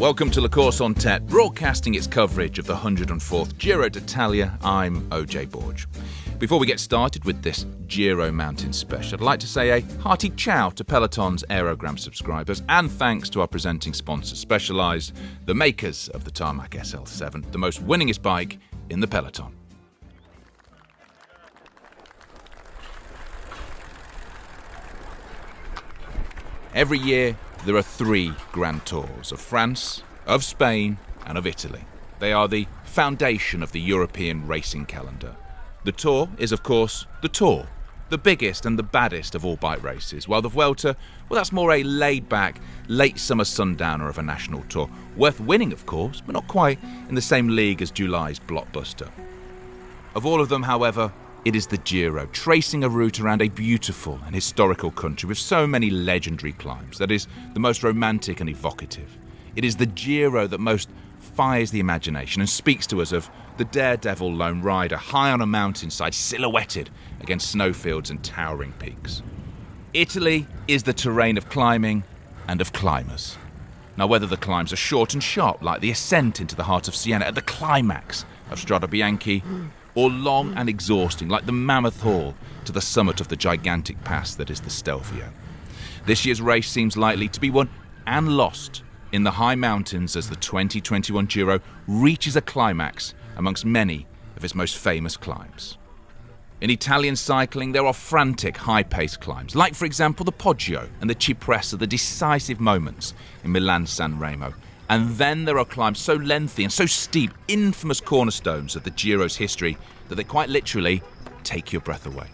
Welcome to La Course on Tête, broadcasting its coverage of the 104th Giro d'Italia. I'm OJ Borg. Before we get started with this Giro Mountain special, I'd like to say a hearty ciao to Peloton's Aérogramme subscribers and thanks to our presenting sponsor, Specialized, the makers of the Tarmac SL7, the most winningest bike in the Peloton. Every year, there are 3 Grand Tours of France, of Spain, and of Italy. They are the foundation of the European racing calendar. The Tour is, of course, the Tour, the biggest and the baddest of all bike races, while the Vuelta, well, that's more a laid-back, late summer sundowner of a national tour. Worth winning, of course, but not quite in the same league as July's blockbuster. Of all of them, however, it is the Giro, tracing a route around a beautiful and historical country with so many legendary climbs that is the most romantic and evocative. It is the Giro that most fires the imagination and speaks to us of the daredevil lone rider high on a mountainside, silhouetted against snowfields and towering peaks. Italy is the terrain of climbing and of climbers. Now, whether the climbs are short and sharp, like the ascent into the heart of Siena at the climax of Strada Bianchi, or long and exhausting, like the mammoth haul to the summit of the gigantic pass that is the Stelvio. This year's race seems likely to be won and lost in the high mountains as the 2021 Giro reaches a climax amongst many of its most famous climbs. In Italian cycling, there are frantic, high-paced climbs, like, for example, the Poggio and the Cipressa, the decisive moments in Milan-San Remo. And then there are climbs so lengthy and so steep, infamous cornerstones of the Giro's history, that they quite literally take your breath away.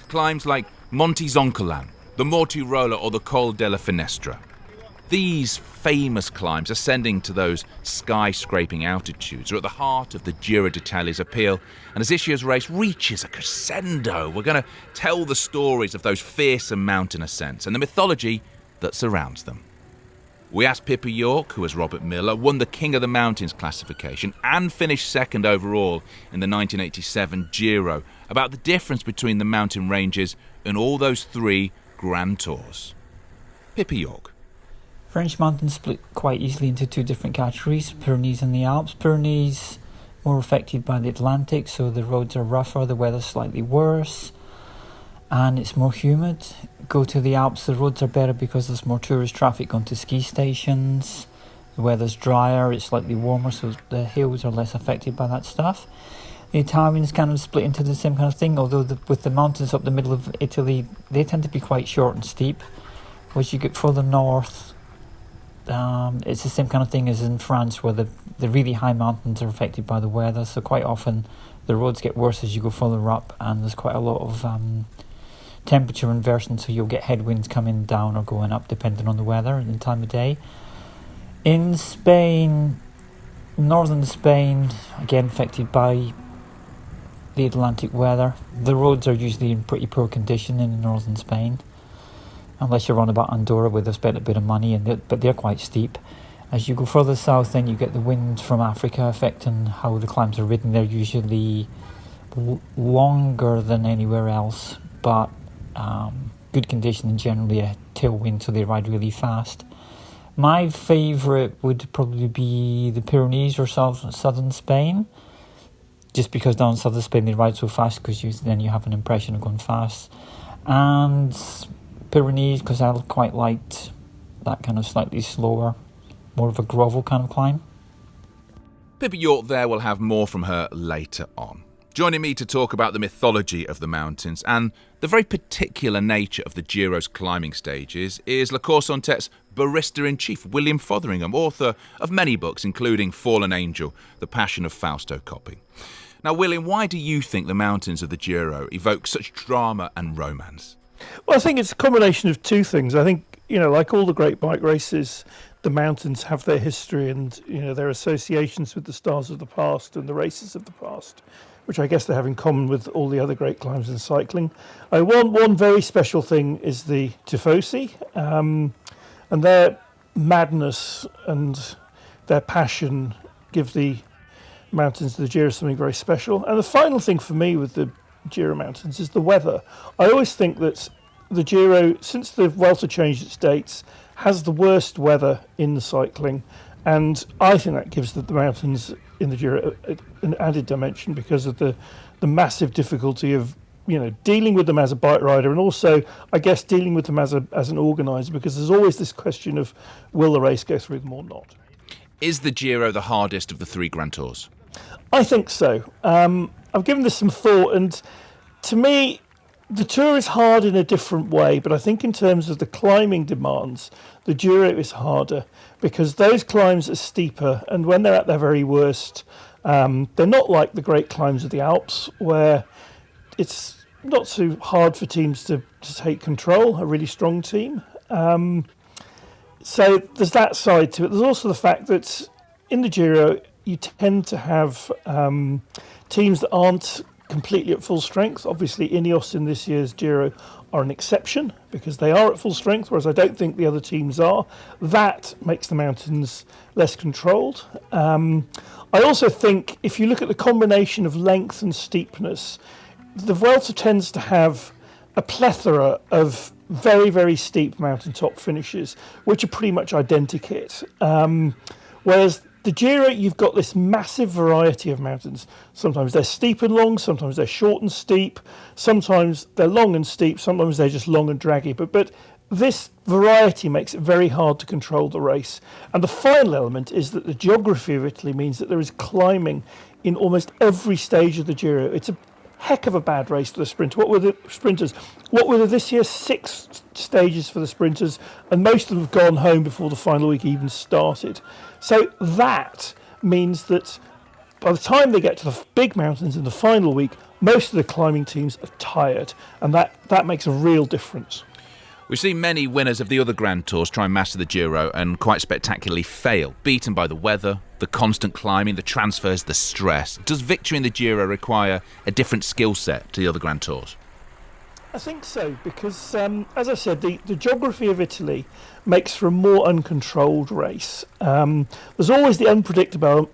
Climbs like Monte Zoncolan, the Mortirola or the Col de Fenestre. These famous climbs ascending to those sky-scraping altitudes are at the heart of the Giro d'Italia's appeal, and as this year's race reaches a crescendo, we're going to tell the stories of those fearsome mountain ascents and the mythology that surrounds them. We asked Pippa York, who as Robert Miller won the King of the Mountains classification and finished second overall in the 1987 Giro, about the difference between the mountain ranges and all those 3 Grand Tours. Pippa York. French mountains split quite easily into 2 different categories, Pyrenees and the Alps. Pyrenees more affected by the Atlantic, so the roads are rougher, the weather's slightly worse, and it's more humid. Go to the Alps, the roads are better because there's more tourist traffic going to ski stations. The weather's drier, it's slightly warmer, so the hills are less affected by that stuff. The Italians kind of split into the same kind of thing, although with the mountains up the middle of Italy, they tend to be quite short and steep. As you get further north, it's the same kind of thing as in France, where the really high mountains are affected by the weather, so quite often the roads get worse as you go further up, and there's quite a lot of temperature inversion, so you'll get headwinds coming down or going up depending on the weather and the time of day. In Spain, northern Spain, again affected by the Atlantic weather. The roads are usually in pretty poor condition in northern Spain, unless you're on about Andorra where they've spent a bit of money, but they're quite steep. As you go further south, then you get the wind from Africa affecting how the climbs are ridden. They're usually longer than anywhere else, but good condition and generally a tailwind, so they ride really fast. My favourite would probably be the Pyrenees or southern Spain, just because down in southern Spain they ride so fast, because then you have an impression of going fast. And Pyrenees, because I quite liked that kind of slightly slower, more of a grovel kind of climb. Pippa York there, will have more from her later on. Joining me to talk about the mythology of the mountains and the very particular nature of the Giro's climbing stages is La Course on Tête's barrister-in-chief, William Fotheringham, author of many books, including Fallen Angel, The Passion of Fausto Coppi. Now, William, why do you think the mountains of the Giro evoke such drama and romance? Well, I think it's a combination of 2 things. I think, like all the great bike races, the mountains have their history and, their associations with the stars of the past and the races of the past, which I guess they have in common with all the other great climbs in cycling. One very special thing is the Tifosi, and their madness and their passion give the mountains of the Giro something very special. And the final thing for me with the Giro mountains is the weather. I always think that the Giro, since the Vuelta changed its dates, has the worst weather in the cycling. And I think that gives the mountains in the Giro an added dimension because of the massive difficulty of dealing with them as a bike rider, and also, I guess, dealing with them as an organiser, because there's always this question of will the race go through them or not. Is the Giro the hardest of the 3 Grand Tours? I think so. I've given this some thought, and to me, the Tour is hard in a different way, but I think in terms of the climbing demands, the Giro is harder because those climbs are steeper, and when they're at their very worst, they're not like the great climbs of the Alps, where it's not so hard for teams to take control, a really strong team. So there's that side to it. There's also the fact that in the Giro, you tend to have teams that aren't completely at full strength. Obviously, Ineos in this year's Giro are an exception because they are at full strength, whereas I don't think the other teams are. That makes the mountains less controlled. I also think if you look at the combination of length and steepness, the Vuelta tends to have a plethora of very, very steep mountaintop finishes, which are pretty much identikit. Whereas the Giro, you've got this massive variety of mountains. Sometimes they're steep and long, sometimes they're short and steep, sometimes they're long and steep, sometimes they're just long and draggy. But this variety makes it very hard to control the race. And the final element is that the geography of Italy means that there is climbing in almost every stage of the Giro. It's a heck of a bad race for the sprinter. What were the sprinters? What were this year? 6 stages for the sprinters, and most of them have gone home before the final week even started. So that means that by the time they get to the big mountains in the final week, most of the climbing teams are tired, and that makes a real difference. We've seen many winners of the other Grand Tours try and master the Giro and quite spectacularly fail, beaten by the weather, the constant climbing, the transfers, the stress. Does victory in the Giro require a different skill set to the other Grand Tours? I think so, because, as I said, the geography of Italy makes for a more uncontrolled race. There's always the unpredictable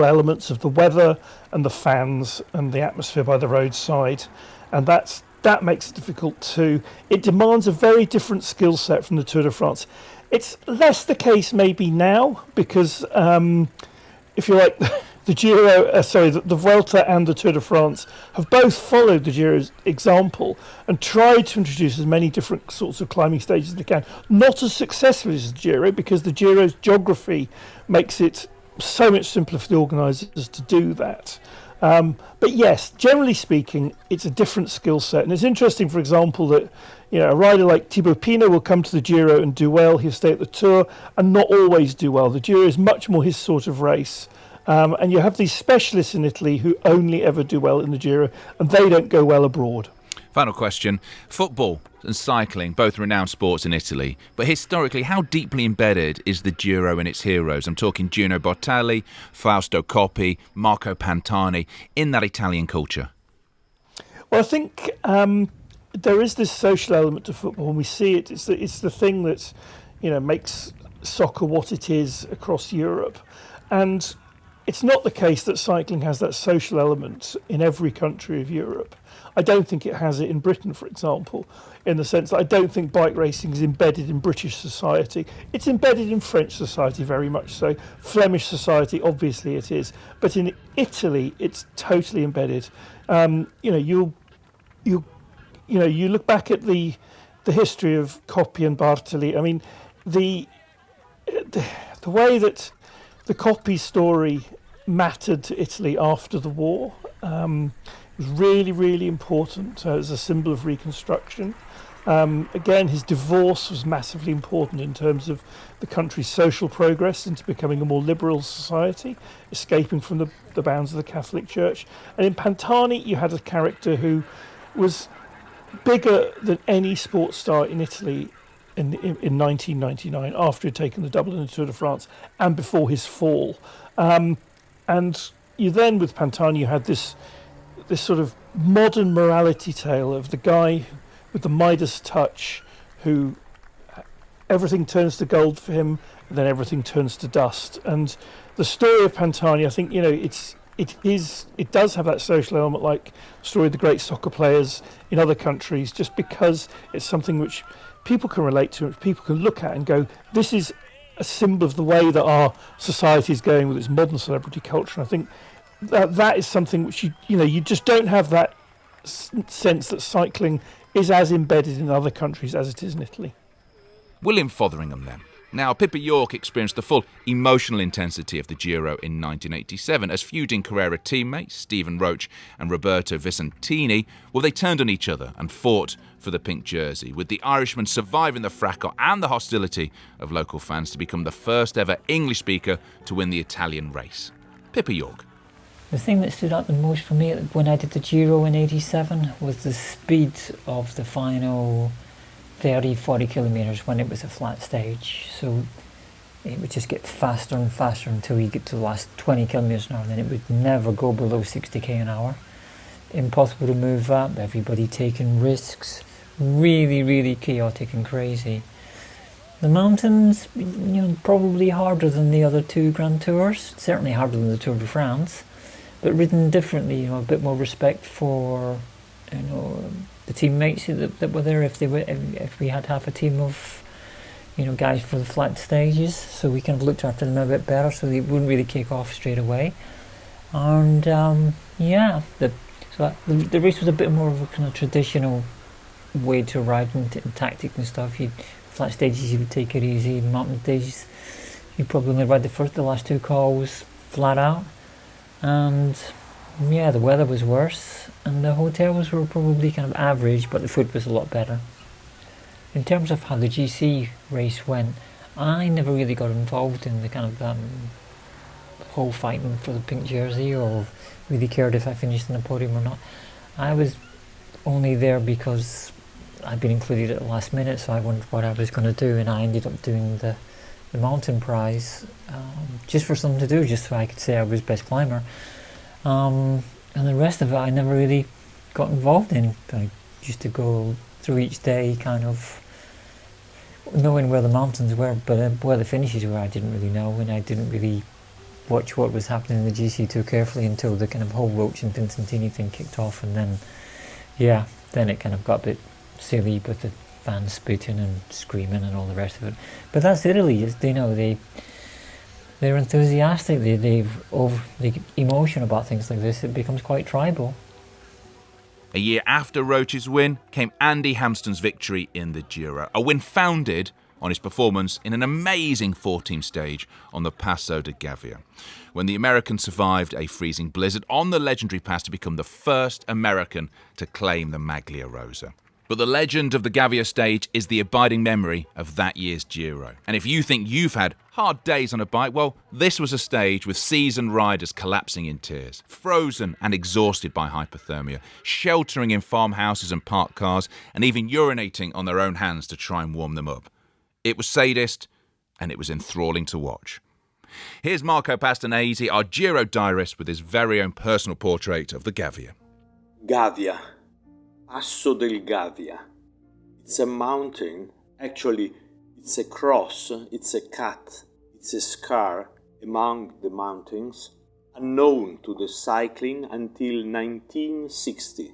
elements of the weather and the fans and the atmosphere by the roadside, and that makes it difficult too. It demands a very different skill set from the Tour de France. It's less the case maybe now because, if you like, the Vuelta and the Tour de France have both followed the Giro's example and tried to introduce as many different sorts of climbing stages as they can. Not as successfully as the Giro, because the Giro's geography makes it so much simpler for the organisers to do that. But yes, generally speaking, it's a different skill set. And it's interesting, for example, that a rider like Thibaut Pinot will come to the Giro and do well. He'll stay at the Tour and not always do well. The Giro is much more his sort of race. And you have these specialists in Italy who only ever do well in the Giro, and they don't go well abroad. Final question. Football and cycling, both renowned sports in Italy, but historically, how deeply embedded is the Giro and its heroes? I'm talking Gino Bartali, Fausto Coppi, Marco Pantani, in that Italian culture. Well, I think there is this social element to football, and we see it. It's the thing that makes soccer what it is across Europe, and it's not the case that cycling has that social element in every country of Europe. I don't think it has it in Britain, for example, in the sense that I don't think bike racing is embedded in British society. It's embedded in French society very much so. Flemish society, obviously it is. But in Italy, it's totally embedded. You look back at the history of Coppi and Bartali. I mean, the way that the Coppi story mattered to Italy after the war was really, really important as a symbol of reconstruction. Again, his divorce was massively important in terms of the country's social progress into becoming a more liberal society, escaping from the bounds of the Catholic Church. And in Pantani, you had a character who was bigger than any sports star in Italy in 1999, after he'd taken the double in the Tour de France and before his fall. And you then, with Pantani, you had this sort of modern morality tale of the guy with the Midas touch who everything turns to gold for him and then everything turns to dust. And the story of Pantani, I think, it does have that social element, like the story of the great soccer players in other countries, just because it's something which people can relate to, which people can look at and go, this is a symbol of the way that our society is going with its modern celebrity culture. And I think that is something which you just don't have that sense that cycling is as embedded in other countries as it is in Italy. William Fotheringham then. Now, Pippa York experienced the full emotional intensity of the Giro in 1987 as feuding Carrera teammates Stephen Roche and Roberto Vicentini, they turned on each other and fought for the pink jersey, with the Irishman surviving the fracas and the hostility of local fans to become the first ever English speaker to win the Italian race. Pippa York. The thing that stood out the most for me when I did the Giro in 87 was the speed of the final 30-40 kilometres when it was a flat stage. So it would just get faster and faster until you get to the last 20 kilometres an hour, and then it would never go below 60k an hour. Impossible to move up, everybody taking risks, really, really chaotic and crazy. The mountains, probably harder than the other two Grand Tours, certainly harder than the Tour de France, but ridden differently, a bit more respect for, the teammates that were there. If we had half a team of, guys for the flat stages, so we kind of looked after them a bit better, so they wouldn't really kick off straight away. And the race was a bit more of a kind of traditional way to ride and tactic and stuff. Flat stages you would take it easy. Mountain stages you probably only ride the last two calls flat out. And the weather was worse, and the hotels were probably kind of average, but the food was a lot better. In terms of how the GC race went, I never really got involved in the kind of whole fighting for the pink jersey, or really cared if I finished in the podium or not. I was only there because I'd been included at the last minute, so I wondered what I was going to do, and I ended up doing the mountain prize just for something to do, just so I could say I was best climber. And the rest of it I never really got involved in. I used to go through each day kind of knowing where the mountains were, but where the finishes were I didn't really know, and I didn't really watch what was happening in the GC too carefully until the kind of whole Roche and Vicentini thing kicked off, and then it kind of got a bit silly with the fans spitting and screaming and all the rest of it. But that's Italy, they're enthusiastic, they've over the emotion about things like this, it becomes quite tribal. A year after Roche's win came Andy Hampston's victory in the Giro, a win founded on his performance in an amazing 4-team stage on the Passo di Gavia, when the American survived a freezing blizzard on the legendary pass to become the first American to claim the Maglia Rosa. But the legend of the Gavia stage is the abiding memory of that year's Giro. And if you think you've had hard days on a bike, well, this was a stage with seasoned riders collapsing in tears, frozen and exhausted by hypothermia, sheltering in farmhouses and parked cars, and even urinating on their own hands to try and warm them up. It was sadist, and it was enthralling to watch. Here's Marco Pastonesi, our Giro diarist, with his very own personal portrait of the Gavia. Gavia. Passo del Gavia. It's a mountain, actually it's a cross, it's a cut, it's a scar among the mountains, unknown to the cycling until 1960.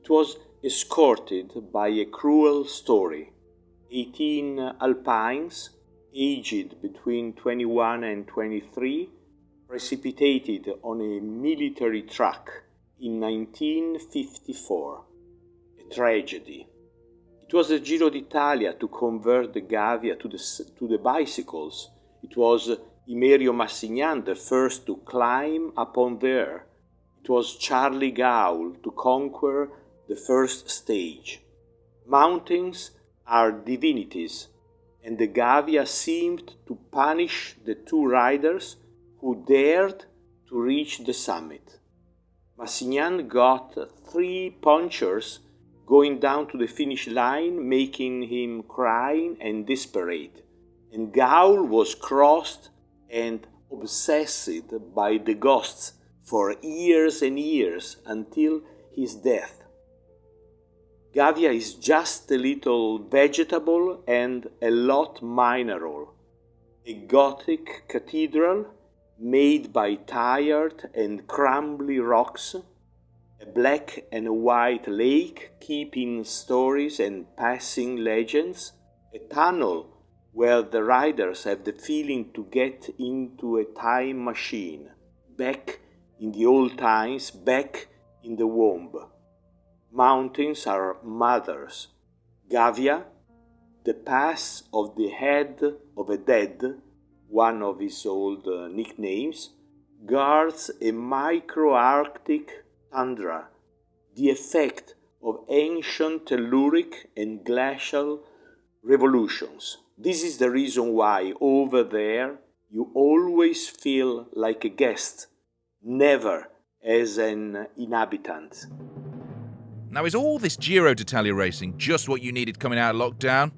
It was escorted by a cruel story. 18 alpines, aged between 21 and 23, precipitated on a military truck in 1954. A tragedy. It was the Giro d'Italia to convert the Gavia to the bicycles. It was Imerio Massignan, the first to climb upon there. It was Charlie Gaul to conquer the first stage. Mountains are divinities, and the Gavia seemed to punish the two riders who dared to reach the summit. Massignan got 3 punctures going down to the finish line, making him crying and desperate. And Gaul was crossed and obsessed by the ghosts for years and years until his death. Gavia is just a little vegetable and a lot mineral. A Gothic cathedral made by tired and crumbly rocks, a black and white lake keeping stories and passing legends, a tunnel where the riders have the feeling to get into a time machine, back in the old times, back in the womb. Mountains are mothers. Gavia, the pass of the head of a dead, one of his old nicknames, guards a micro-Arctic tundra, the effect of ancient telluric and glacial revolutions. This is the reason why over there you always feel like a guest, never as an inhabitant. Now, is all this Giro d'Italia racing just what you needed coming out of lockdown?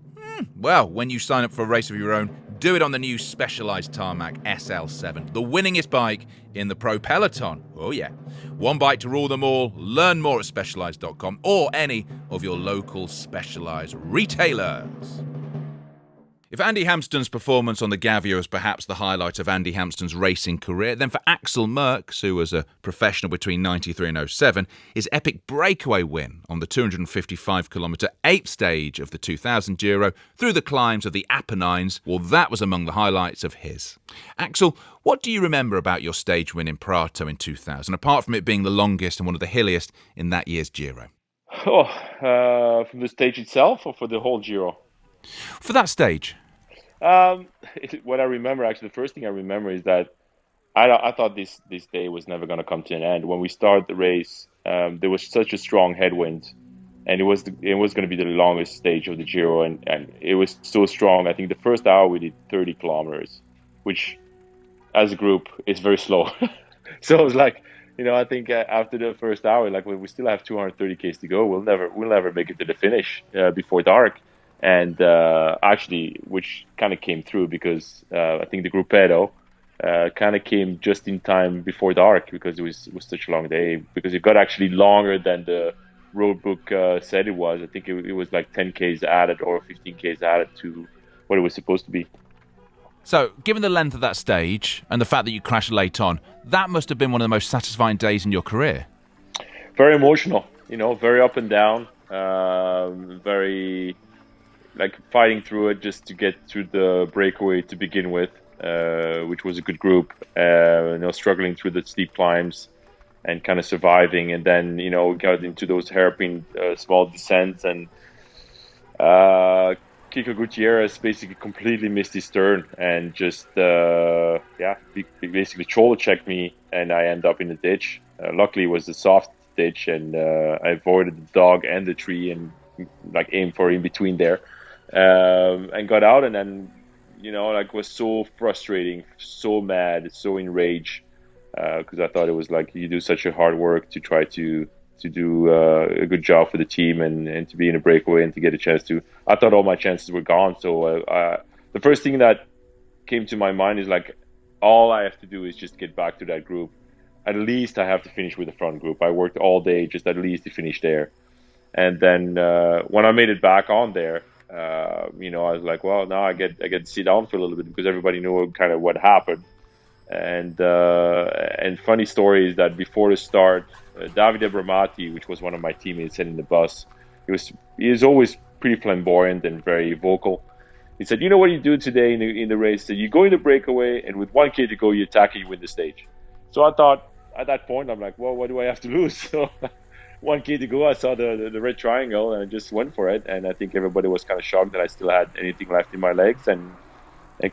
Well, when you sign up for a race of your own, do it on the new Specialized Tarmac SL7, the winningest bike in the pro peloton. Oh yeah. One bike to rule them all. Learn more at specialized.com or any of your local Specialized retailers. If Andy Hampsten's performance on the Gavia was perhaps the highlight of Andy Hampsten's racing career, then for Axel Merckx, who was a professional between 93 and 07, his epic breakaway win on the 255-kilometre 8th stage of the 2000 Giro through the climbs of the Apennines, well, that was among the highlights of his. Axel, what do you remember about your stage win in Prato in 2000, apart from it being the longest and one of the hilliest in that year's Giro? From the stage itself or for the whole Giro? For that stage. What I remember, actually, the first thing I remember is that I thought this day was never going to come to an end. When we started the race, there was such a strong headwind, and it was going to be the longest stage of the Giro, and it was so strong. I think the first hour we did 30 kilometers, which, as a group, is very slow. So it was like, I think after the first hour, like we still have 230 k's to go. We'll never make it to the finish before dark. And actually, which kind of came through because I think the Gruppetto kind of came just in time before dark because it was such a long day. Because it got actually longer than the road book said it was. I think it was like 10 k's added or 15 k's added to what it was supposed to be. So, given the length of that stage and the fact that you crashed late on, that must have been one of the most satisfying days in your career. Very emotional, very up and down, very like fighting through it just to get through the breakaway to begin with, which was a good group, struggling through the steep climbs and kind of surviving. And then, we got into those hairpin small descents, and Kiko Gutierrez basically completely missed his turn and just, he basically shoulder checked me and I end up in the ditch. Luckily it was a soft ditch, and I avoided the dog and the tree and aimed for in between there. And got out, and then, was so frustrating, so mad, so enraged, because I thought it was like you do such a hard work to try to do a good job for the team and to be in a breakaway and to get a chance to. I thought all my chances were gone. So the first thing that came to my mind is like, all I have to do is just get back to that group. At least I have to finish with the front group. I worked all day just at least to finish there. And then when I made it back on there, I was like, well, now I get to sit down for a little bit because everybody knew kind of what happened. And funny story is that before the start, Davide Bramati, which was one of my teammates sitting in the bus, he was always pretty flamboyant and very vocal. He said, you know what you do today in the race? So you go in the breakaway, and with 1K to go, you attack and you win the stage. So I thought at that point, I'm like, well, what do I have to lose? So 1K to go, I saw the red triangle and I just went for it. And I think everybody was kind of shocked that I still had anything left in my legs, and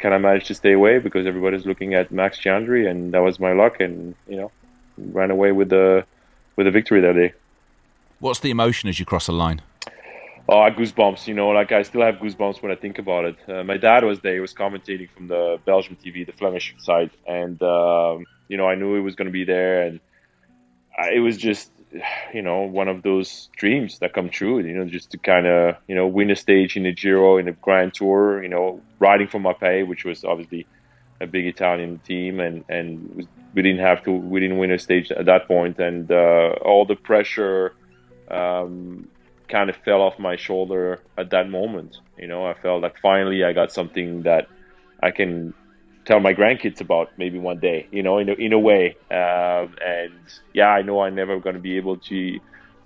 kind of managed to stay away because everybody's looking at Max Chandri, and that was my luck, and ran away with the victory that day. What's the emotion as you cross the line? Oh, I goosebumps, I still have goosebumps when I think about it. My dad was there, he was commentating from the Belgium TV, the Flemish side, and I knew he was going to be there, and it was just one of those dreams that come true, just to kind of, win a stage in the Giro, in the Grand Tour, riding for Mapei, which was obviously a big Italian team, and we didn't win a stage at that point, and all the pressure kind of fell off my shoulder at that moment. I felt like finally I got something that I can tell my grandkids about maybe one day, in a way. And yeah, I know I'm never going to be able to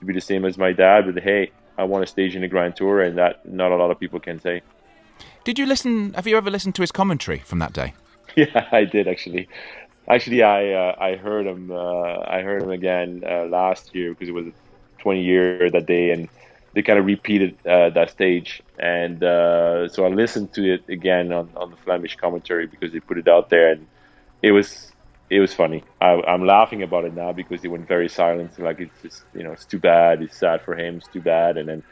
be the same as my dad, but hey, I won a stage in the Grand Tour, and that not a lot of people can say. Did you listen? Have you ever listened to his commentary from that day? Yeah, I did actually. Actually, I heard him. I heard him again last year because it was a 20-year that day, and they kind of repeated that stage. And so I listened to it again on the Flemish commentary because they put it out there, and it was funny. I'm laughing about it now because he went very silent. Like it's just it's too bad. It's sad for him. It's too bad. And then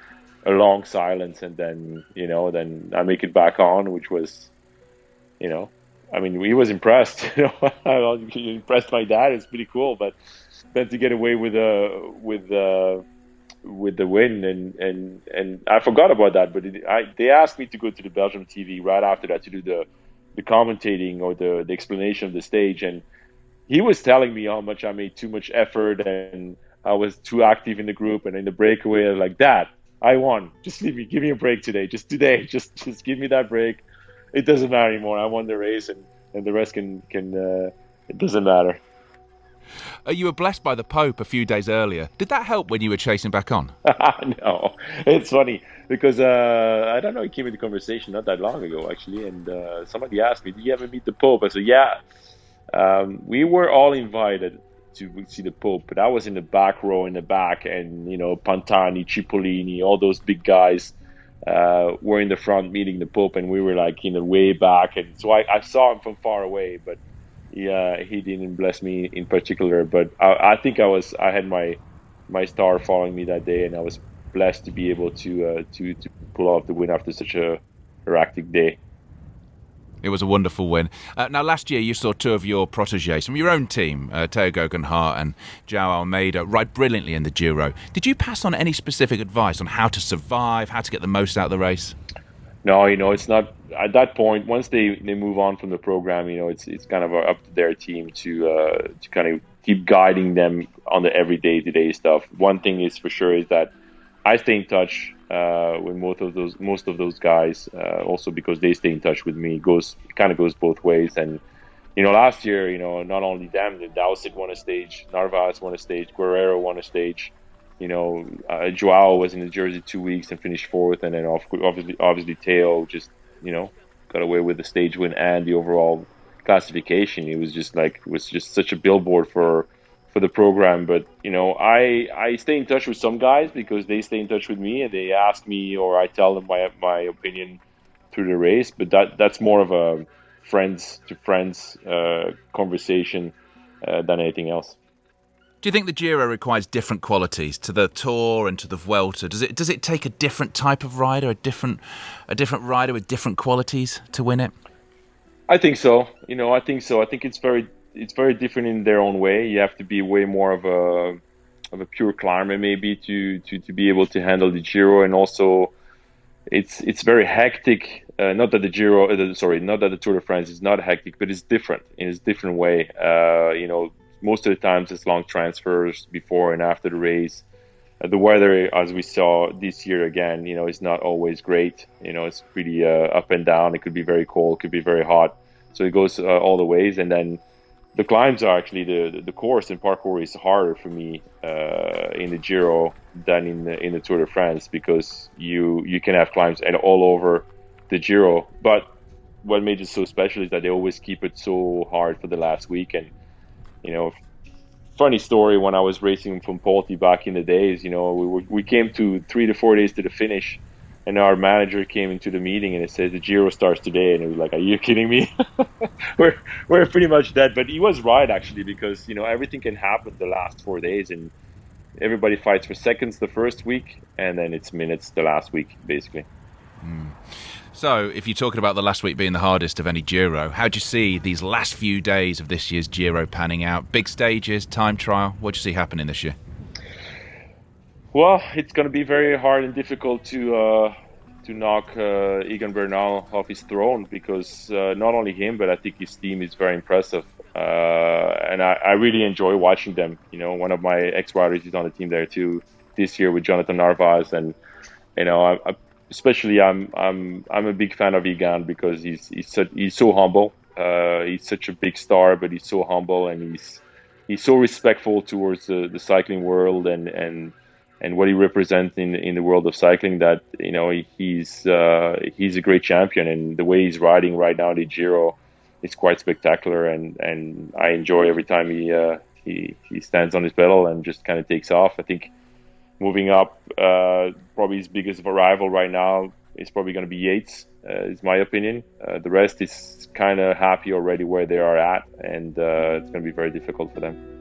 a long silence, and then then I make it back on, which was I mean, he was impressed. He impressed my dad. It's pretty cool, but then to get away with the win, and I forgot about that. But they asked me to go to the Belgium TV right after that to do the commentating or the explanation of the stage, and he was telling me how much I made too much effort and I was too active in the group and in the breakaway. I was like, Dad, I won. Just leave me. Give me a break today. Just today. Just give me that break. It doesn't matter anymore. I won the race, and the rest can it doesn't matter. You were blessed by the Pope a few days earlier. Did that help when you were chasing back on? No, it's funny because I don't know. He came into conversation not that long ago actually, and somebody asked me, "Did you ever meet the Pope?" I said, "Yeah." We were all invited to see the Pope, but I was in the back row in the back, and Pantani, Cipollini, all those big guys were in the front meeting the Pope, and we were like way back, and so I saw him from far away, but he didn't bless me in particular. But I think I had my star following me that day, and I was blessed to be able to pull off the win after such a erratic day. It was a wonderful win. Now, last year you saw two of your protégés from your own team, Theo Guggenhardt and João Almeida, ride brilliantly in the Giro. Did you pass on any specific advice on how to survive, how to get the most out of the race? No, it's not. At that point, once they move on from the program, it's kind of up to their team to kind of keep guiding them on the everyday to-day stuff. One thing is for sure is that I stay in touch with most of those guys, also because they stay in touch with me. It kind of goes both ways. And last year, not only them, Dowsett won a stage, Narvaez won a stage, Guerrero won a stage. Joao was in the jersey 2 weeks and finished fourth, and then obviously Theo just got away with the stage win and the overall classification. It was just such a billboard for the program. But I stay in touch with some guys because they stay in touch with me and they ask me, or I tell them my opinion through the race. But that's more of a friends to friends conversation than anything else. Do you think the Giro requires different qualities to the Tour and to the Vuelta? Does it take a different type of rider, a different rider with different qualities to win it? I think so. I think it's very different in their own way. You have to be way more of a pure climber maybe to be able to handle the Giro, and also it's very hectic. Not that the Tour de France is not hectic, but it's different in a different way. Most of the times it's long transfers before and after the race. The weather, as we saw this year again, is not always great. It's pretty up and down. It could be very cold, could be very hot. So it goes all the ways. And then the climbs are actually the course and parkour is harder for me in the Giro than in the Tour de France, because you can have climbs and all over the Giro. But what made it so special is that they always keep it so hard for the last week. And funny story, when I was racing from Polti back in the days, we came to 3 to 4 days to the finish, and our manager came into the meeting and it said the Giro starts today, and it was like, are you kidding me? we're pretty much dead. But he was right actually, because everything can happen the last 4 days, and everybody fights for seconds the first week, and then it's minutes the last week basically. So, if you're talking about the last week being the hardest of any Giro, how do you see these last few days of this year's Giro panning out? Big stages, time trial, what do you see happening this year? Well, it's going to be very hard and difficult to knock Egan Bernal off his throne, because not only him, but I think his team is very impressive. And I really enjoy watching them. One of my ex-riders is on the team there too this year with Jonathan Narvaez, and especially I'm a big fan of Egan because he's so humble. He's such a big star, but he's so humble, and he's so respectful towards the cycling world, and and what he represents in the world of cycling. That he's a great champion, and the way he's riding right now the Giro is quite spectacular. And I enjoy every time he stands on his pedal and just kind of takes off. I think moving up, probably his biggest rival right now is probably going to be Yates. Is my opinion. The rest is kind of happy already where they are at, and it's going to be very difficult for them.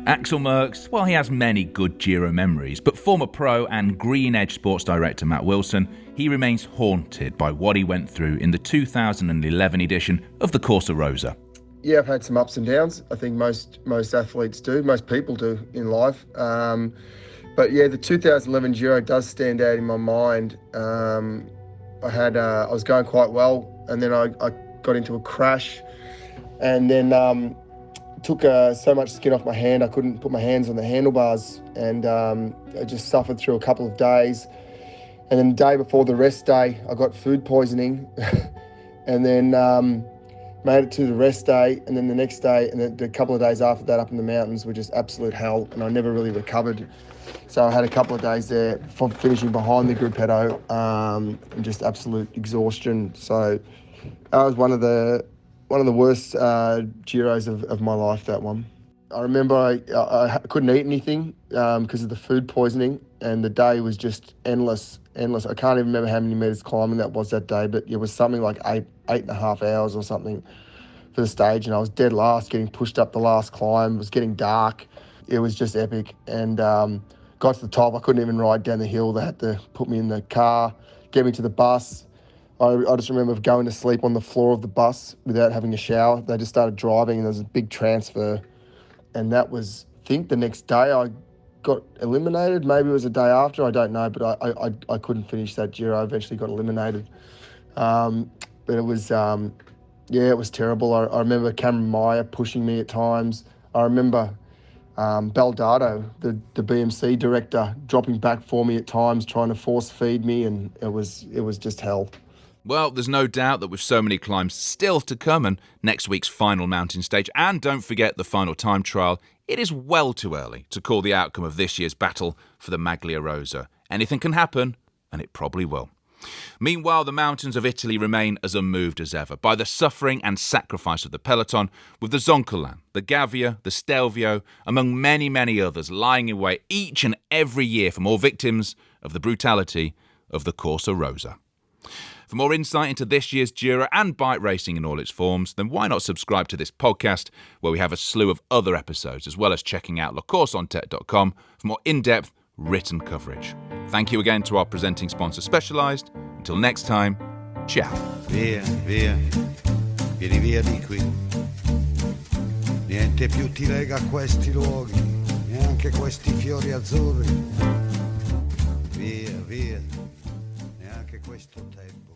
Axel Merckx, well, he has many good Giro memories, but former pro and Green Edge sports director Matt Wilson, he remains haunted by what he went through in the 2011 edition of the Corsa Rosa. Yeah, I've had some ups and downs. I think most athletes do, most people do in life. But yeah, the 2011 Giro does stand out in my mind. I was going quite well, and then I got into a crash, and then took so much skin off my hand I couldn't put my hands on the handlebars, and I just suffered through a couple of days. And then the day before the rest day, I got food poisoning, and then made it to the rest day, and then the next day, and then a couple of days after that up in the mountains were just absolute hell, and I never really recovered. So I had a couple of days there from finishing behind the gruppetto, and just absolute exhaustion. So that was one of the worst Giros of my life, that one. I remember I couldn't eat anything because of the food poisoning, and the day was just endless. I can't even remember how many metres climbing that was that day, but it was something like eight and a half hours or something for the stage, and I was dead last, getting pushed up the last climb. It was getting dark. It was just epic, and got to the top. I couldn't even ride down the hill. They had to put me in the car, get me to the bus. I just remember going to sleep on the floor of the bus without having a shower. They just started driving, and there was a big transfer. And that was, I think, the next day I got eliminated. Maybe it was a day after, I don't know, but I couldn't finish that Giro. I eventually got eliminated. But it was, it was terrible. I remember Cameron Meyer pushing me at times. I remember Baldado, the BMC director, dropping back for me at times, trying to force feed me, and it was just hell. Well, there's no doubt that with so many climbs still to come and next week's final mountain stage, and don't forget the final time trial, it is well too early to call the outcome of this year's battle for the Maglia Rosa. Anything can happen, and it probably will. Meanwhile, the mountains of Italy remain as unmoved as ever by the suffering and sacrifice of the peloton, with the Zoncolan, the Gavia, the Stelvio, among many, many others lying in wait each and every year for more victims of the brutality of the Corsa Rosa. For more insight into this year's Giro and bike racing in all its forms, then why not subscribe to this podcast, where we have a slew of other episodes, as well as checking out lacourseontete.com for more in-depth written coverage. Thank you again to our presenting sponsor Specialized. Until next time, ciao. Via, via, vieni via di qui. Niente più ti lega a questi luoghi, neanche questi fiori azzurri. Via, via, neanche questo tempo.